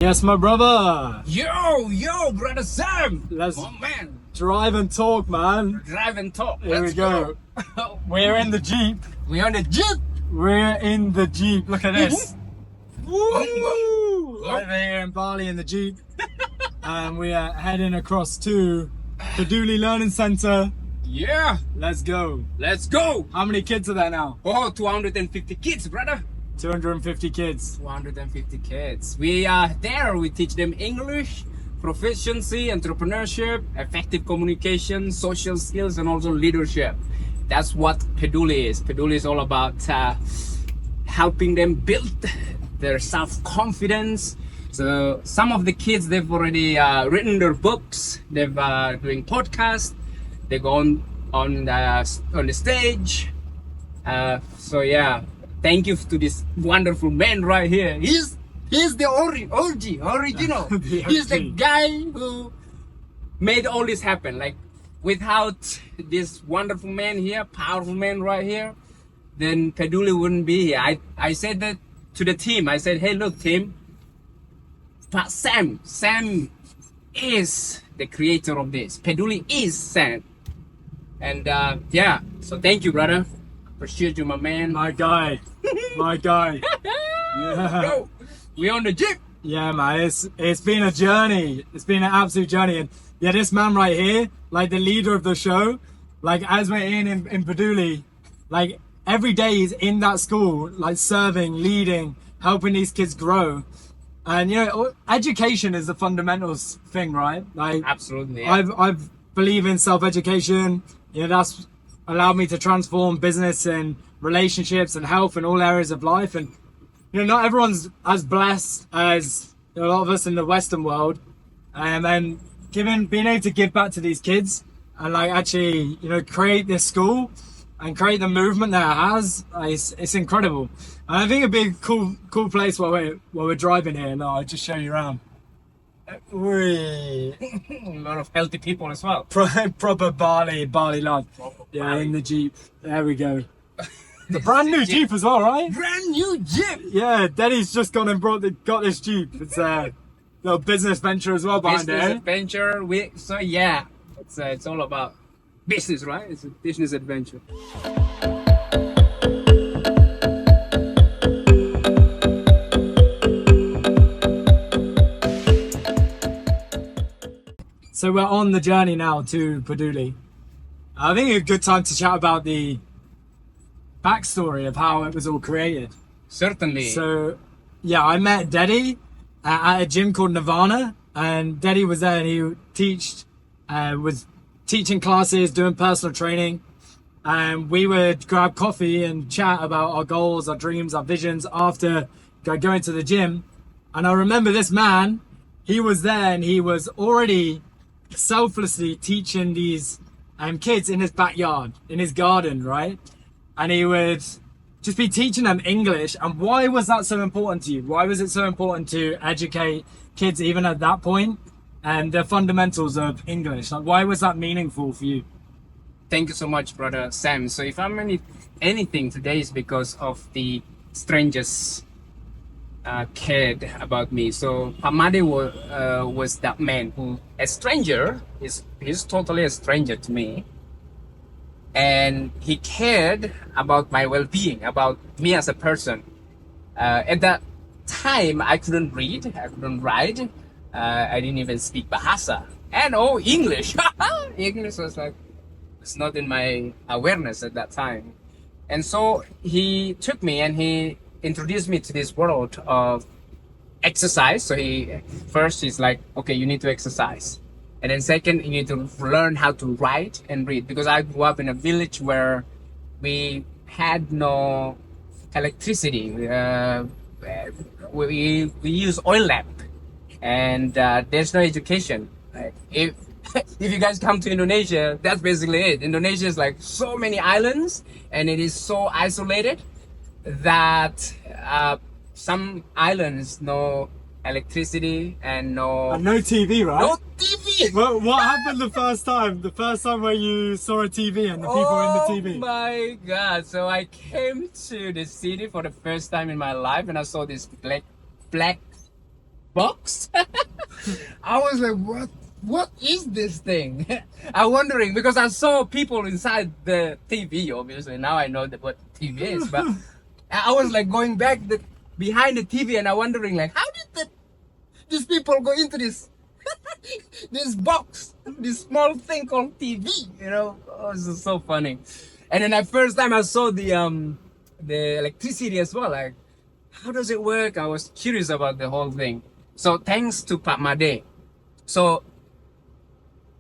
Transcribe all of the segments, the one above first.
Yes, my brother. Yo, brother Sam. Let's Oh man, drive and talk, man. drive and talk. Here Let's we go. We're in the Jeep. We on the Jeep. We're in the Jeep. Look at this. Woo! Whoa. Over here in Bali in the Jeep. And we are heading across to Peduli Learning Centre. Yeah, Let's go. let's go. How many kids are there now? Oh, 250 kids, brother. 250 kids. 250 kids. We are there. We teach them English, proficiency, entrepreneurship, effective communication, social skills, and also leadership. That's what Peduli is. Peduli is all about helping them build their self-confidence. So some of the kids, they've already written their books. They've doing podcasts. They go on the stage. So yeah, thank you to this wonderful man right here. He's the original. The He's the OG. guy who made all this happen. Like without this wonderful man here, powerful man right here, then Peduli wouldn't be here. I said that to the team. I said, hey, look, team. But Sam is the creator of this. Peduli is Sam. And yeah, so thank you, brother. Appreciate you, my man. My guy. My guy. Yeah. Go. We on the Jeep. Yeah, man, it's been a journey. It's been an absolute journey. And yeah, this man right here, like the leader of the show, like as we're in Peduli, like every day he's in that school, like serving, leading, helping these kids grow. And you know, education is the fundamentals thing, right? Like Absolutely. Yeah. I've believe in self-education. You know, that's allowed me to transform business and relationships and health in all areas of life. And you know, not everyone's as blessed as a lot of us in the Western world. And then being able to give back to these kids and like actually, you know, create this school and create the movement that it has, it's incredible. And I think it'd be a cool place while we're driving here. No, I'll just show you around. Whee. A lot of healthy people as well. Proper Bali life. Yeah, Bali. in the Jeep. There we go. The brand new Jeep as well, right? Brand new Jeep. Yeah, Dedy's just gone and got this Jeep. It's a little business venture as well behind Business it. adventure. So yeah, it's all about business, right? It's a business adventure. So we're on the journey now to Peduli. I think a good time to chat about the backstory of how it was all created. Certainly. So, yeah, I met Dedy at a gym called Nirvana, and Dedy was there, and he was teaching classes, doing personal training, and we would grab coffee and chat about our goals, our dreams, our visions after going to the gym. And I remember this man, he was there, and he was already selflessly teaching these kids in his backyard, in his garden, right? And he would just be teaching them English. And why was that so important to you? Why was it so important to educate kids even at that point and the fundamentals of English? Like, why was that meaningful for you? Thank you so much, brother Sam. So if I'm anything today is because of the strangers cared about me. So Pamade was that man who, a stranger, he's totally a stranger to me. And he cared about my well-being, about me as a person. At that time, I couldn't read, I couldn't write, I didn't even speak Bahasa. And English. English was like, it's not in my awareness at that time. And so he took me and he introduced me to this world of exercise. So he's like, okay, you need to exercise. And then second, you need to learn how to write and read. Because I grew up in a village where we had no electricity. We use oil lamp. And there's no education. If you guys come to Indonesia, that's basically it. Indonesia is like so many islands and it is so isolated that some islands no electricity and no TV, right? no TV. What happened the first time? The first time where you saw a TV and the people were in the TV? Oh my god. So I came to the city for the first time in my life and I saw this black box. I was like, what is this thing? I'm wondering because I saw people inside the TV. Obviously, now I know what TV is, but I was like going back behind the TV, and I'm wondering like, how did these people go into this this box, this small thing called TV? You know, oh, this is so funny. And then the first time I saw the electricity as well, like how does it work? I was curious about the whole thing. So thanks to Pak Made. So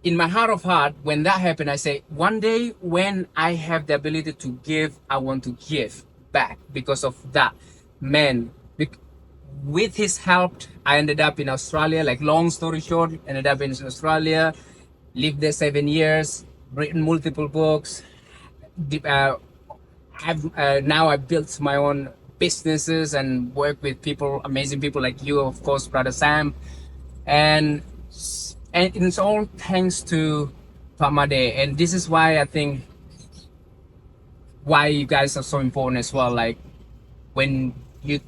in my heart of heart, when that happened, I say, one day when I have the ability to give, I want to give back because of that man. With his help, I ended up in Australia. Like long story short, ended up in Australia, lived there 7 years, written multiple books. Now I built my own businesses and work with people, amazing people like you, of course, Brother Sam, and it's all thanks to Pak Made. And this is why I think why you guys are so important as well. Like when you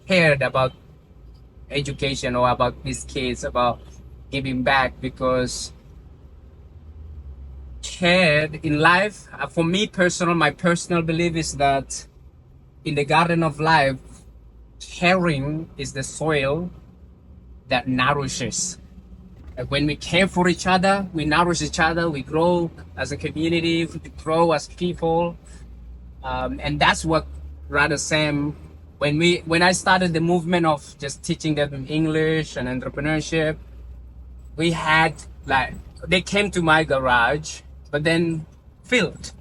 cared about education or about these kids, about giving back, because cared in life, for me personal, my personal belief is that in the garden of life, caring is the soil that nourishes. When we care for each other, we nourish each other, we grow as a community, we grow as people. And that's what Brother Sam, when I started the movement of just teaching them English and entrepreneurship, we had like, they came to my garage, but then filled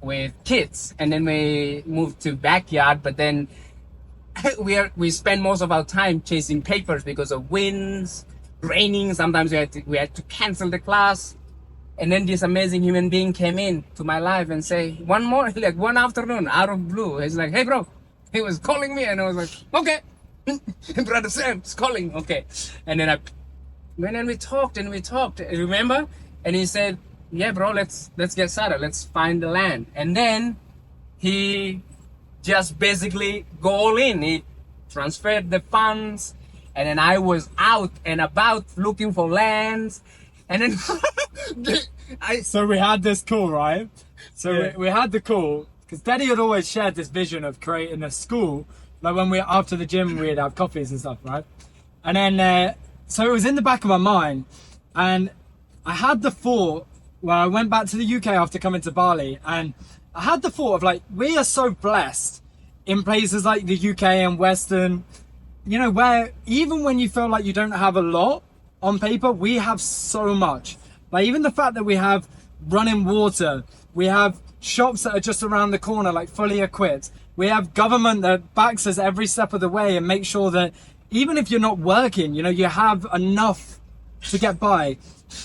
with kids. And then we moved to backyard, but then we spend most of our time chasing papers because of winds, raining. Sometimes we had to cancel the class. And then this amazing human being came in to my life and say, one afternoon out of blue, he's like, hey bro, he was calling me, and I was like, okay, Brother Sam's calling, okay. And then we talked, remember? And he said, yeah bro, let's get started, let's find the land. And then he just basically go all in. He transferred the funds, and then I was out and about looking for lands. And then So we had this call, right? So Yeah. we had the call because Dedy had always shared this vision of creating a school. Like when after the gym, we'd have coffees and stuff, right? And then, so it was in the back of my mind, and I had the thought where I went back to the UK after coming to Bali, and I had the thought of like, we are so blessed in places like the UK and Western, you know, where even when you feel like you don't have a lot on paper, we have so much. Like even the fact that we have running water, we have shops that are just around the corner, like fully equipped. We have government that backs us every step of the way and make sure that even if you're not working, you know, you have enough to get by.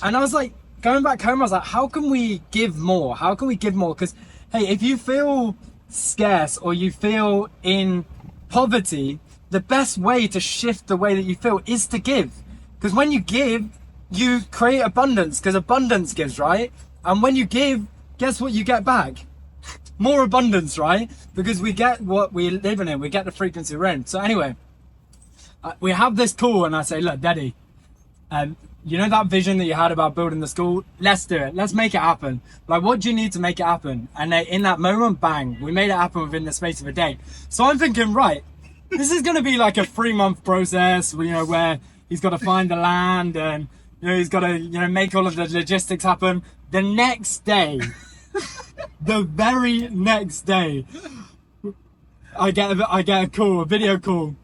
And I was like, going back home, I was like, how can we give more? How can we give more? Because, hey, if you feel scarce or you feel in poverty, the best way to shift the way that you feel is to give. Because when you give, you create abundance, because abundance gives, right? And when you give, guess what you get back? More abundance, right? Because we get what we live in, we get the frequency we're in. So anyway, we have this call, and I say, look, Dedy, you know that vision that you had about building the school? Let's do it. Let's make it happen. Like, what do you need to make it happen? And in that moment, bang, we made it happen within the space of a day. So I'm thinking, right, this is going to be like a 3-month process, you know, where he's got to find the land and, you know, he's got to, you know, make all of the logistics happen. The next day, the very next day, I get a call, a video call,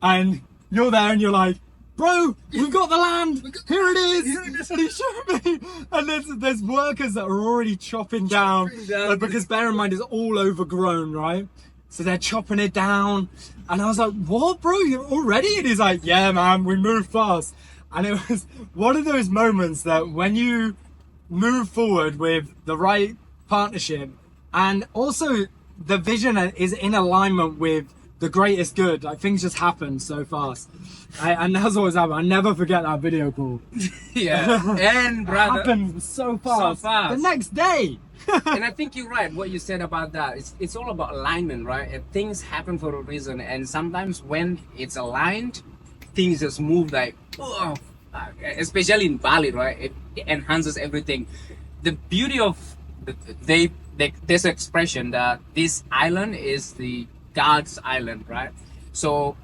and you're there and you're like, bro, we've got the land, here it is. And he showed me, and there's workers that are already chopping down. Because bear in mind, it's all overgrown, right? So they're chopping it down, and I was like, what, bro, you're already? And he's like, yeah, man, we move fast. And it was one of those moments that when you move forward with the right partnership, and also the vision is in alignment with the greatest good, like things just happen so fast. And that's always happened. I never forget that video call. Yeah, and brother, it happened so fast. The next day. And I think you're right, what you said about that. It's all about alignment, right? And things happen for a reason, and sometimes when it's aligned, things just move like, oh, especially in Bali, right? It enhances everything. The beauty of this expression that this island is the God's island, right? So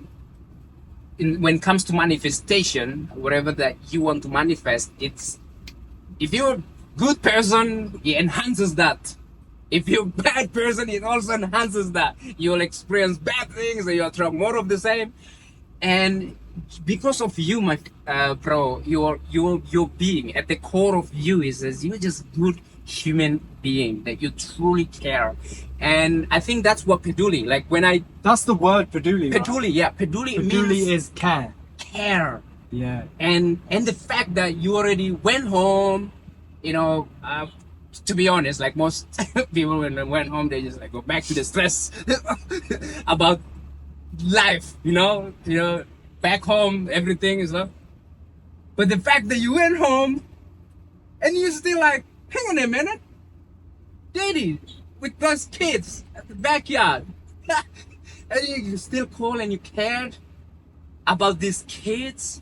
when it comes to manifestation, whatever that you want to manifest, it's if you're a good person, it enhances that. If you're a bad person, it also enhances that. You'll experience bad things and you'll attract more of the same. And because of you, my bro, your being at the core of you is you're just good human being that you truly care. And I think that's what Peduli, like when I That's the word Peduli. Right? Peduli, yeah, Peduli Peduli means is care. care. Yeah. And the fact that you already went home, you know, to be honest, like most people when they went home, they just like go back to the stress about life, you know, back home, everything is up. But the fact that you went home and you still like, hang on a minute, Dedy, with those kids at the backyard, and you still call and you cared about these kids,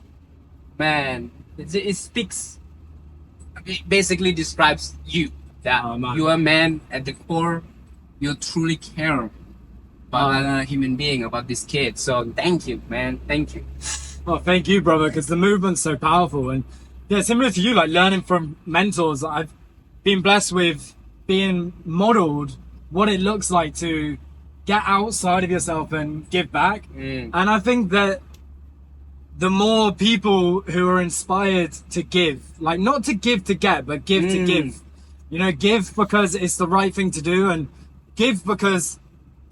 man, it speaks, it basically describes you, that you are a man at the core, you truly care about a human being, about this kid. So thank you, man, thank you. Oh, thank you, brother, because the movement's so powerful. And yeah, similar to you, like learning from mentors, I've been blessed with being modeled what it looks like to get outside of yourself and give back. And I think that the more people who are inspired to give, like not to give to get, but give to give, you know, give because it's the right thing to do, and give because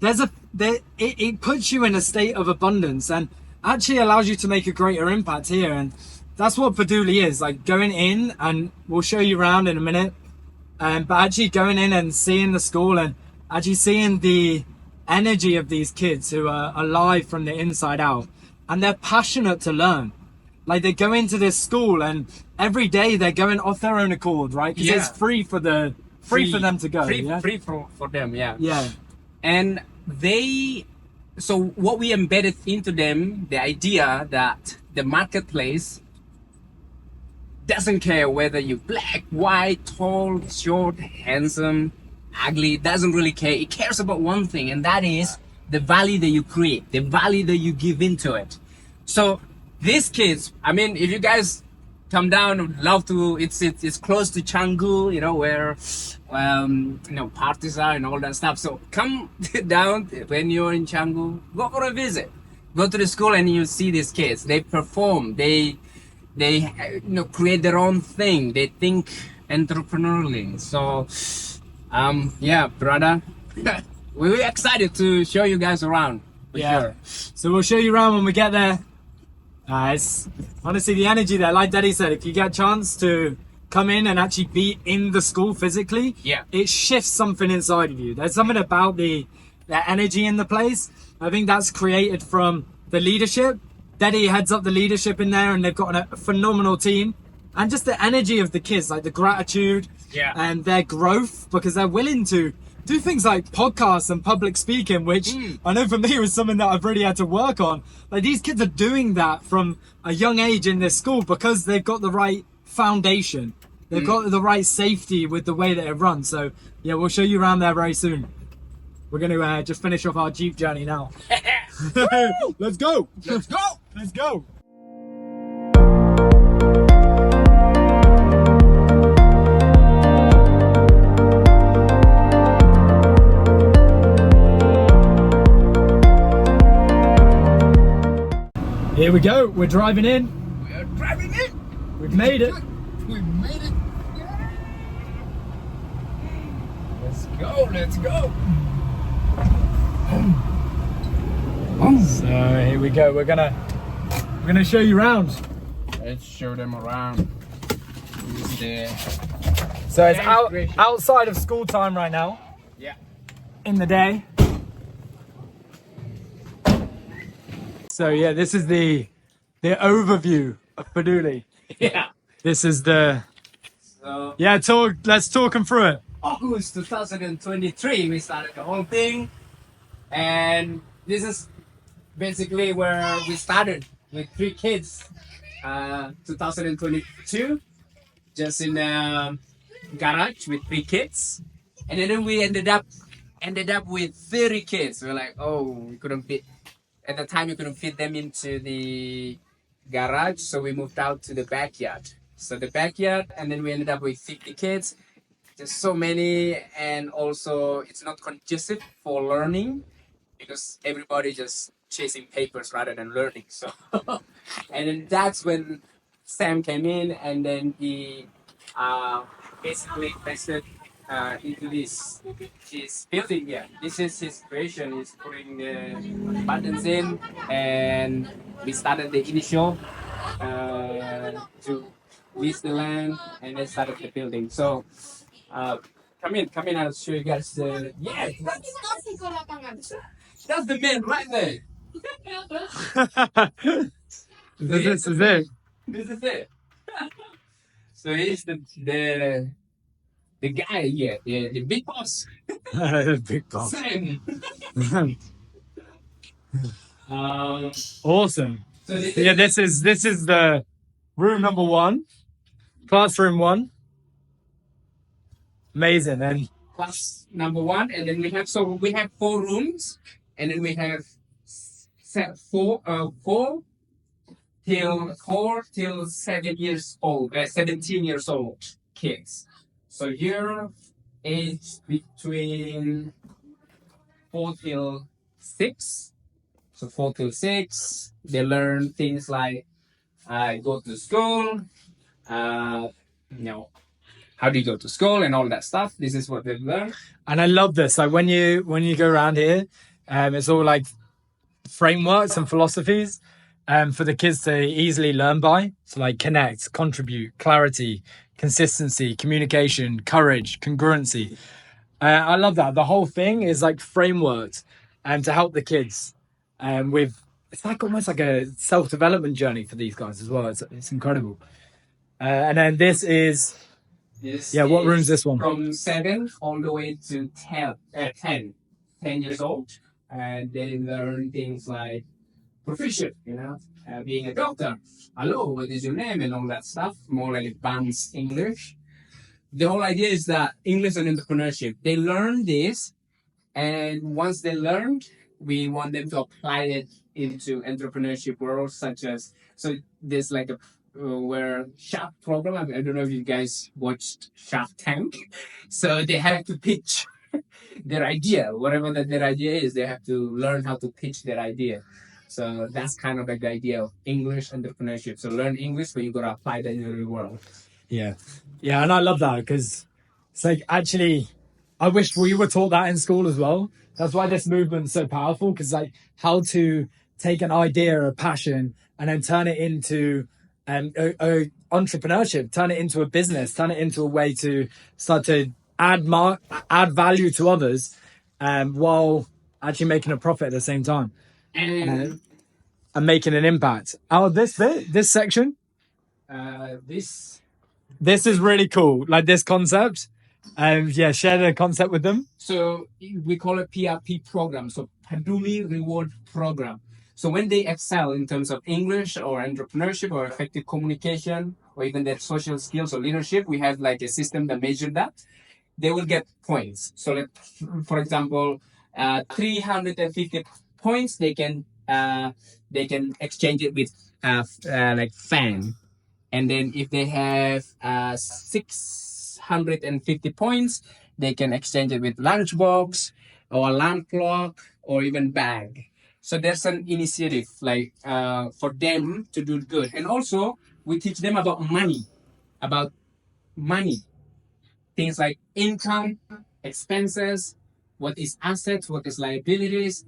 it puts you in a state of abundance and actually allows you to make a greater impact here. And that's what Peduli is, like going in, and we'll show you around in a minute, but actually going in and seeing the school and actually seeing the energy of these kids who are alive from the inside out, and they're passionate to learn. Like they go into this school and every day they're going off their own accord, right? Because it's free for them to go. Free for them, yeah. Yeah. And so what we embedded into them, the idea that the marketplace doesn't care whether you're black, white, tall, short, handsome, ugly, it doesn't really care. It cares about one thing, and that is the value that you create, the value that you give into it. So these kids, I mean, if you guys come down, I'd love to, it's close to Canggu, you know, where you know, parties are and all that stuff. So come down when you're in Canggu, go for a visit, go to the school and you see these kids. They perform, they you know, create their own thing, they think entrepreneurially. So yeah, brother, we're excited to show you guys around. Sure. So we'll show you around when we get there. It's honestly the energy there, like Dedy said, if you get a chance to come in and actually be in the school physically, it shifts something inside of you. There's something about the energy in the place. I think that's created from the leadership. Dedy heads up the leadership in there, and they've got a phenomenal team. And just the energy of the kids, like the gratitude and their growth, because they're willing to do things like podcasts and public speaking, which I know for me was something that I've really had to work on. Like these kids are doing that from a young age in this school because they've got the right foundation. They've got the right safety with the way that it runs. So yeah, we'll show you around there very soon. We're going to just finish off our Jeep journey now. Let's go. Let's go. Let's go. Here we go. We're driving in. We are driving in. We've made it. We made it. Let's go. Let's go. So here we go. We're gonna show you around. Let's show them around. Who's there? So it's outside of school time right now. Yeah. In the day. So yeah, this is the overview of Peduli. Yeah. This is the let's talk them through it. August 2023 we started the whole thing, and this is basically where we started with 3 kids. 2022, just in a garage with 3 kids, and then we ended up with 30 kids. We're like, oh, we couldn't fit at the time. We couldn't fit them into the garage, so we moved out to the backyard. So the backyard, and then we ended up with 50 kids. There's so many, and also it's not conducive for learning because everybody just chasing papers rather than learning. So, and then that's when Sam came in, and then he basically invested into this his building here. This is his creation. He's putting the buttons in, and we started the initial to lease the land, and then started the building. So. Come in. I'll show you guys the. Yeah, that's the man right there. This is it. This is it. So he's the guy here, the big boss. Big boss. Sam. Awesome. So Yeah, this is the room number 1, classroom 1. Amazing. And class number 1, and then we have 4 rooms, and then we have four till 7 years old, 17 years old kids. So here, age between 4 till 6. So 4 till 6, they learn things like go to school, how do you go to school and all that stuff. This is what they learn. I love this. Like when you go around here, it's all like frameworks and philosophies for the kids to easily learn by. So like connect, contribute, clarity, consistency, communication, courage, congruency. I love that. The whole thing is like frameworks to help the kids with. It's like almost like a self-development journey for these guys as well. It's incredible. And then this is. What room's this one? From 7 all the way to 10 years old. And they learn things like proficient, being a doctor. Hello, what is your name? And all that stuff. More like advanced English. The whole idea is that English and entrepreneurship, they learn this. And once they learned, we want them to apply it into entrepreneurship world, such as, so there's like a where Shark program. I don't know if you guys watched Shark Tank. So they have to pitch their idea, whatever that their idea is. They have to learn how to pitch their idea. So that's kind of like the idea of English entrepreneurship. So learn English, but you gotta apply that in the real world. Yeah, and I love that because it's like actually, I wish we were taught that in school as well. That's why this movement's so powerful, because like how to take an idea, a passion, and then turn it into entrepreneurship, turn it into a business, turn it into a way to start to add value to others, while actually making a profit at the same time, and making an impact. This section, this is really cool. Like this concept, share the concept with them. So we call it PRP program. So Peduli Reward Program. So when they excel in terms of English or entrepreneurship or effective communication or even their social skills or leadership, we have like a system that measures that. They will get points. So for example, 350 points, they can exchange it with like fan. And then if they have 650 points, they can exchange it with lunchbox or alarm clock or even bag. So there's an initiative like for them to do good. And also we teach them about money, things like income, expenses, what is assets, what is liabilities,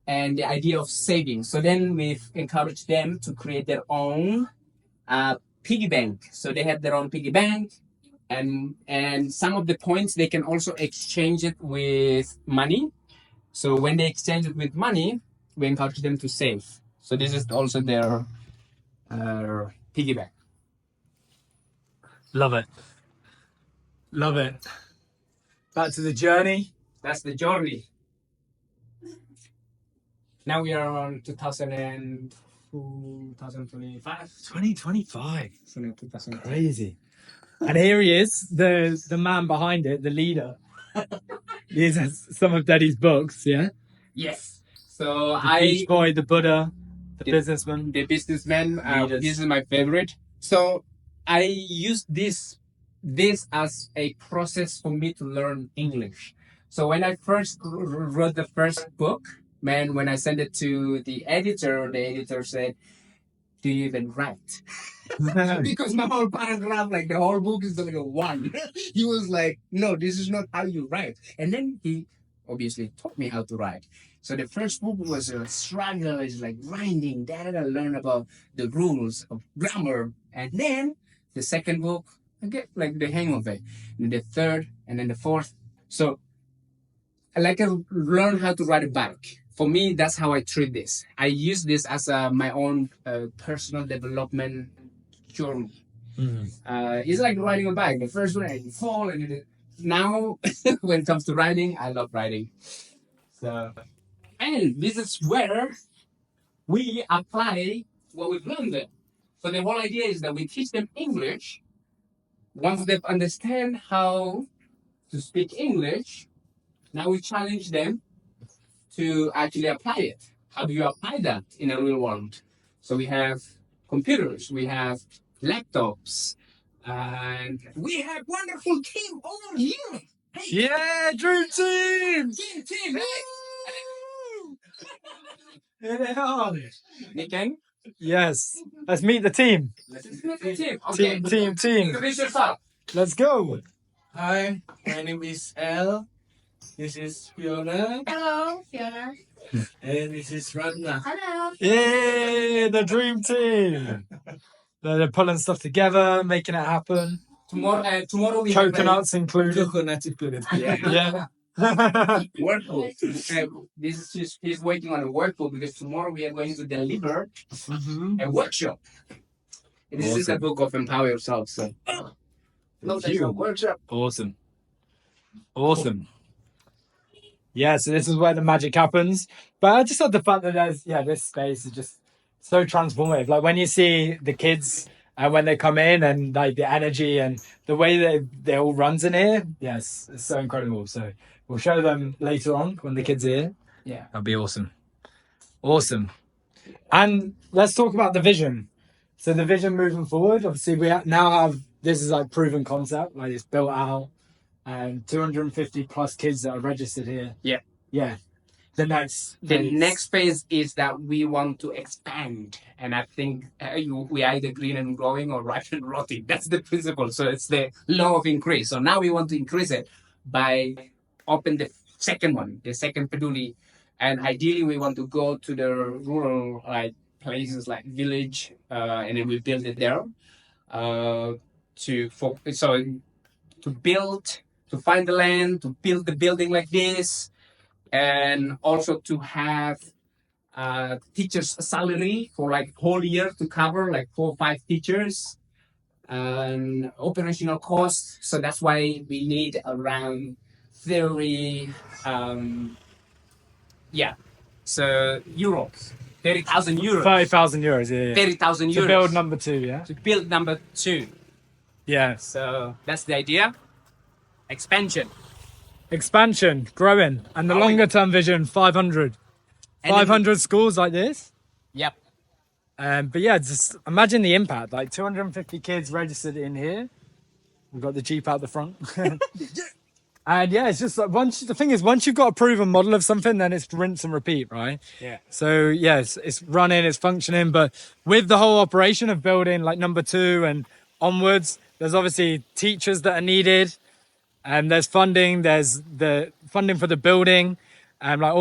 and the idea of saving. So then we've encouraged them to create their own piggy bank. So they have their own piggy bank, and some of the points they can also exchange it with money. So when they exchange it with money, we encourage them to save. So this is also their piggy bank. Love it. Back to the journey. That's the journey. Now we are on 2000 and 2025. 2025. 2025. Crazy. And here he is, the man behind it, the leader. These are some of Daddy's books, yeah? Yes. So The Beach Boy, the Buddha, the The- businessman. the businessman. Leaders. This is my favorite. So I use this as a process for me to learn English. So when I first wrote the first book, man, when I sent it to the editor said, "Do you even write?" Because my whole paragraph, like the whole book is like a one. He was like, "No, this is not how you write." And then he obviously taught me how to write. So the first book was a struggle, it's like grinding. Then I learned about the rules of grammar. And then the second book, I get like the hang of it. And the third, and then the fourth. So I like to learn how to ride a bike. For me, that's how I treat this. I use this as my own personal development journey. It's like riding a bike. The first one, you fall, and now when it comes to riding, I love riding. So, and this is where we apply what we've learned there. So the whole idea is that we teach them English. Once they understand how to speak English, now we challenge them to actually apply it. How do you apply that in a real world? So we have computers, we have laptops, and we have wonderful team over here. Hey, Yeah, Dream Team! team, hey. Here they are. Niken, Yes. Let's meet the team. let's meet the team. Okay, Team. introduce yourself. Let's go. Hi, my name is El. This is Fiona. Hello, Fiona. And this is Radna. Hello. Yay, the Dream Team. They're pulling stuff together, making it happen. Tomorrow we have Coconuts included. Coconut included. Yeah. workbook. He's working on a workbook because tomorrow we are going to deliver a workshop. And this is a book of empower yourself. So, no, there's a workshop. Awesome. Yeah, so this is where the magic happens. But I just love the fact that this space is just so transformative. Like when you see the kids and when they come in and like the energy and the way they all runs in here, yes, it's so incredible. So we'll show them later on when the kids are here. Yeah. That'll be awesome. Awesome. And let's talk about the vision. So the vision moving forward, obviously we now have, this is like proven concept, like it's built out and 250 plus kids that are registered here. Yeah. Yeah. The next phase is that we want to expand. And I think we are either green and growing or ripe and rotting. That's the principle. So it's the law of increase. So now we want to increase it by open the second one, the second Peduli. And ideally we want to go to the rural places like village, and then we build it there. To find the land, to build the building like this, and also to have teachers' salary for like whole year to cover like 4 or 5 teachers, and operational costs. So that's why we need around 30, so euros, 30,000 euros. 30,000 euros, yeah. 30,000 euros. To build number 2, yeah? To build number 2. Yeah. So that's the idea. Expansion. Growing. And the longer term vision, 500. And 500 schools like this. Yep. But yeah, just imagine the impact. Like 250 kids registered in here. We've got the Jeep out the front. And yeah, it's just like once you've got a proven model of something, then it's rinse and repeat, right? Yeah. So yes, it's running, it's functioning, but with the whole operation of building like number 2 and onwards, there's obviously teachers that are needed, and there's funding. There's the funding for the building, and like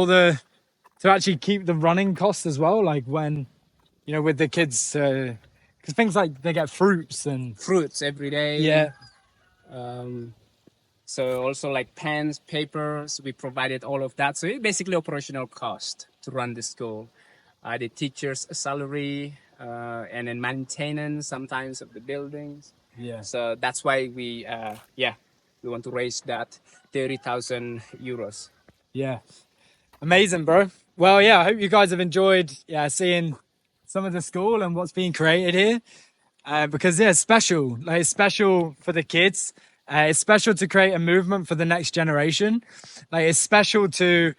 to actually keep the running costs as well. Like when, with the kids, because things like they get fruits every day. Yeah. So also like pens, papers, we provided all of that. So it's basically operational cost to run the school. The teachers' salary, and then maintenance sometimes of the buildings. Yeah. So that's why we want to raise that 30,000 euros. Yeah. Amazing, bro. Well, yeah, I hope you guys have enjoyed seeing some of the school and what's being created here. Because yeah, it's special. Like, it's special for the kids. It's special to create a movement for the next generation. Like, it's special to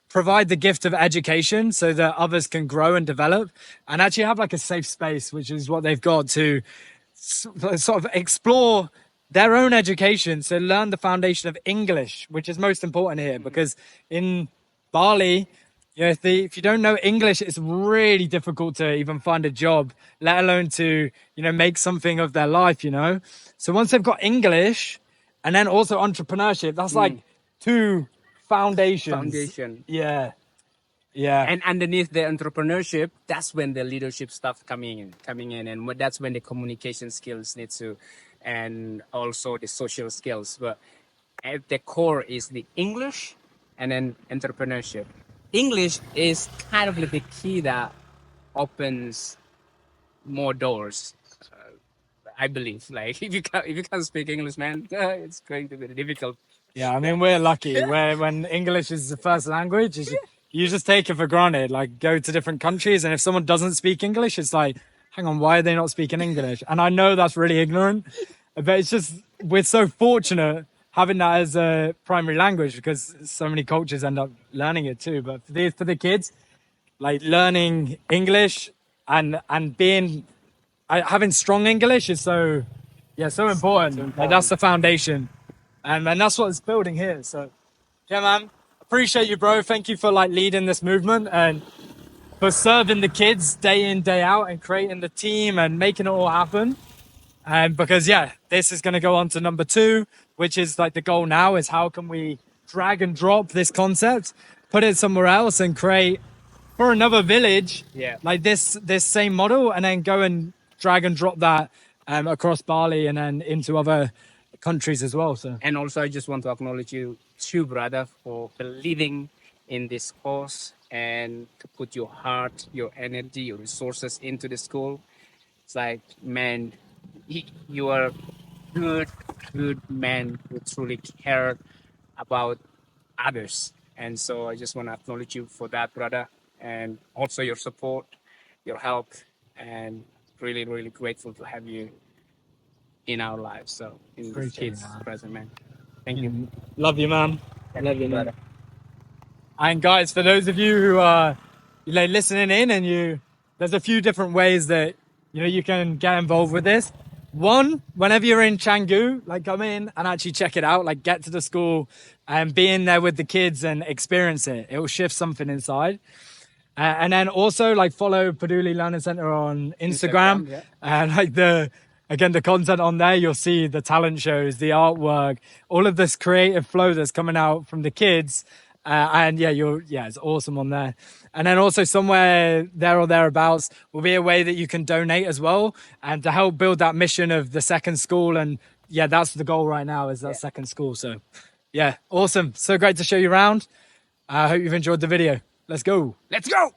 provide the gift of education so that others can grow and develop and actually have like a safe space, which is what they've got to sort of explore their own education. So learn the foundation of English, which is most important here, because in Bali, you know, if you don't know English, it's really difficult to even find a job, let alone to, you know, make something of their life, you know. So once they've got English and then also entrepreneurship, that's like two foundations. Foundation. Yeah. Yeah. And underneath the entrepreneurship, that's when the leadership stuff coming in, and that's when the communication skills need to, and also the social skills. But at the core is the English, and then entrepreneurship. English is kind of like the key that opens more doors. I believe. Like if you can't speak English, man, it's going to be difficult. Yeah, I mean, we're lucky when English is the first language, you just take it for granted. Like, go to different countries, and if someone doesn't speak English, it's like, hang on, why are they not speaking English? And I know that's really ignorant, but it's just, we're so fortunate having that as a primary language, because so many cultures end up learning it too. But for the kids, like, learning English and being having strong English is so important. Like, that's the foundation. And that's what it's building here. So, yeah, man, appreciate you, bro. Thank you for like leading this movement and for serving the kids day in, day out, and creating the team and making it all happen. And because, yeah, this is going to go on to number 2, which is like the goal now is how can we drag and drop this concept, put it somewhere else and create for another village, like this same model, and then go and drag and drop that across Bali and then into other countries as well. So, and also I just want to acknowledge you too, brother, for believing in this cause and to put your heart, your energy, your resources into the school. It's like, man, you are good man who truly care about others. And so I just want to acknowledge you for that, brother, and also your support, your help, and really, really grateful to have you in our lives. So in the kids present, man. Thank you. Love you, man. Love you, brother. And guys, for those of you who are listening in, and there's a few different ways that you can get involved with this. One, whenever you're in Canggu, like, come in and actually check it out, like get to the school and be in there with the kids and experience it. It will shift something inside. And then also like follow Peduli Learning Centre on Instagram. And like the content on there, you'll see the talent shows, the artwork, all of this creative flow that's coming out from the kids. And it's awesome on there. And then also somewhere there or thereabouts will be a way that you can donate as well, and to help build that mission of the second school. And that's the goal right now, is that second school. So awesome. So great to show you around. I hope you've enjoyed the video. Let's go. Let's go.